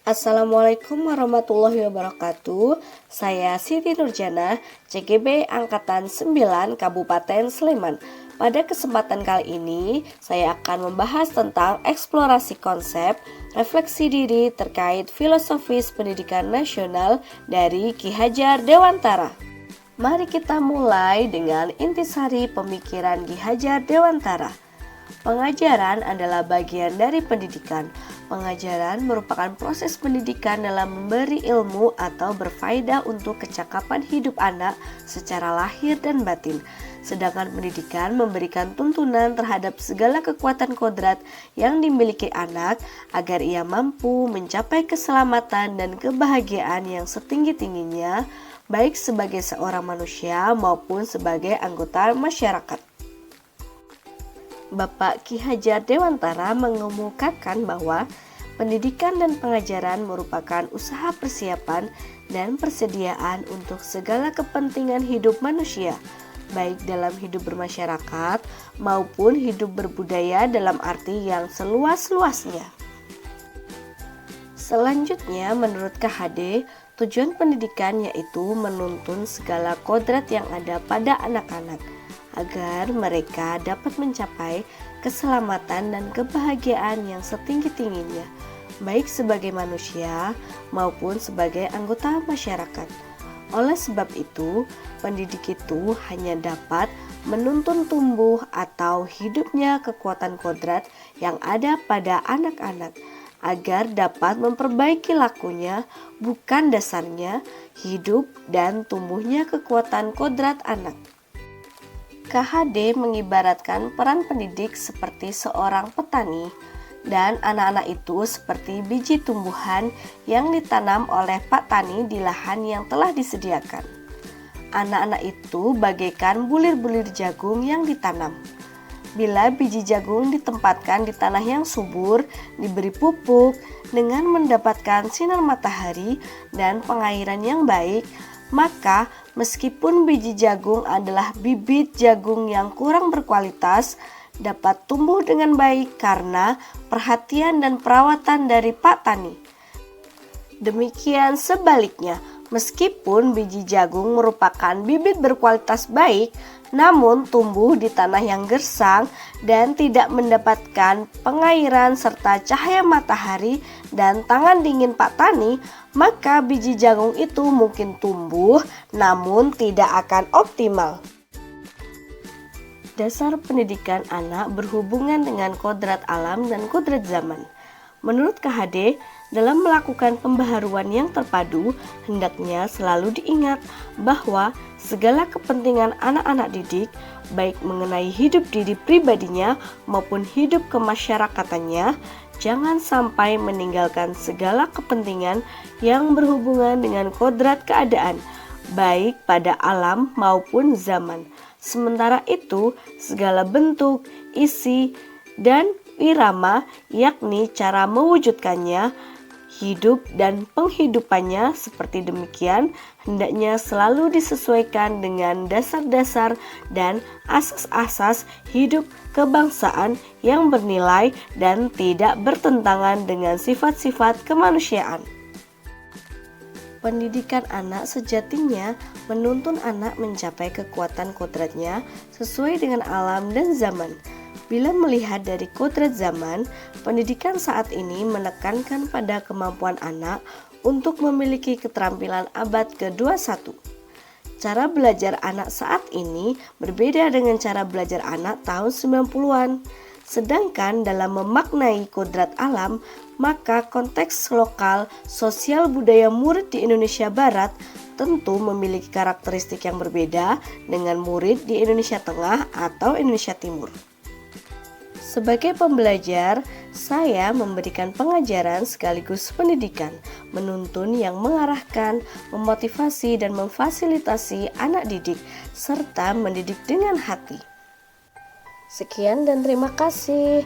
Assalamualaikum warahmatullahi wabarakatuh. Saya Siti Nurjana, CGB Angkatan 9 Kabupaten Sleman. Pada kesempatan kali ini, saya akan membahas tentang eksplorasi konsep refleksi diri terkait filosofis pendidikan nasional dari Ki Hajar Dewantara. Mari kita mulai dengan intisari pemikiran Ki Hajar Dewantara. Pengajaran adalah bagian dari pendidikan. Pengajaran merupakan proses pendidikan dalam memberi ilmu atau berfaedah untuk kecakapan hidup anak secara lahir dan batin. Sedangkan pendidikan memberikan tuntunan terhadap segala kekuatan kodrat yang dimiliki anak agar ia mampu mencapai keselamatan dan kebahagiaan yang setinggi-tingginya, baik sebagai seorang manusia maupun sebagai anggota masyarakat. Bapak Ki Hajar Dewantara mengemukakan bahwa pendidikan dan pengajaran merupakan usaha persiapan dan persediaan untuk segala kepentingan hidup manusia, baik dalam hidup bermasyarakat maupun hidup berbudaya dalam arti yang seluas-luasnya. Selanjutnya, menurut KHD, tujuan pendidikan yaitu menuntun segala kodrat yang ada pada anak-anak, agar mereka dapat mencapai keselamatan dan kebahagiaan yang setinggi-tingginya, baik sebagai manusia maupun sebagai anggota masyarakat. Oleh sebab itu, pendidik itu hanya dapat menuntun tumbuh atau hidupnya kekuatan kodrat yang ada pada anak-anak, agar dapat memperbaiki lakunya, bukan dasarnya, hidup dan tumbuhnya kekuatan kodrat anak. KHD mengibaratkan peran pendidik seperti seorang petani, dan anak-anak itu seperti biji tumbuhan yang ditanam oleh Pak Tani di lahan yang telah disediakan. Anak-anak itu bagaikan bulir-bulir jagung yang ditanam. Bila biji jagung ditempatkan di tanah yang subur, diberi pupuk, dengan mendapatkan sinar matahari dan pengairan yang baik, maka meskipun biji jagung adalah bibit jagung yang kurang berkualitas, dapat tumbuh dengan baik karena perhatian dan perawatan dari Pak Tani. Demikian sebaliknya, meskipun biji jagung merupakan bibit berkualitas baik, namun tumbuh di tanah yang gersang dan tidak mendapatkan pengairan serta cahaya matahari dan tangan dingin Pak Tani, maka biji jagung itu mungkin tumbuh namun tidak akan optimal. Dasar pendidikan anak berhubungan dengan kodrat alam dan kodrat zaman. Menurut KHD, dalam melakukan pembaharuan yang terpadu, hendaknya selalu diingat bahwa segala kepentingan anak-anak didik, baik mengenai hidup diri pribadinya maupun hidup kemasyarakatannya, jangan sampai meninggalkan segala kepentingan yang berhubungan dengan kodrat keadaan, baik pada alam maupun zaman. Sementara itu, segala bentuk, isi, dan irama, yakni cara mewujudkannya, hidup dan penghidupannya seperti demikian, hendaknya selalu disesuaikan dengan dasar-dasar dan asas-asas hidup kebangsaan yang bernilai dan tidak bertentangan dengan sifat-sifat kemanusiaan. Pendidikan anak sejatinya menuntun anak mencapai kekuatan kodratnya sesuai dengan alam dan zaman. Bila melihat dari kodrat zaman, pendidikan saat ini menekankan pada kemampuan anak untuk memiliki keterampilan abad ke-21. Cara belajar anak saat ini berbeda dengan cara belajar anak tahun 90-an. Sedangkan dalam memaknai kodrat alam, maka konteks lokal, sosial budaya murid di Indonesia Barat tentu memiliki karakteristik yang berbeda dengan murid di Indonesia Tengah atau Indonesia Timur. Sebagai pembelajar, saya memberikan pengajaran sekaligus pendidikan, menuntun yang mengarahkan, memotivasi dan memfasilitasi anak didik, serta mendidik dengan hati. Sekian dan terima kasih.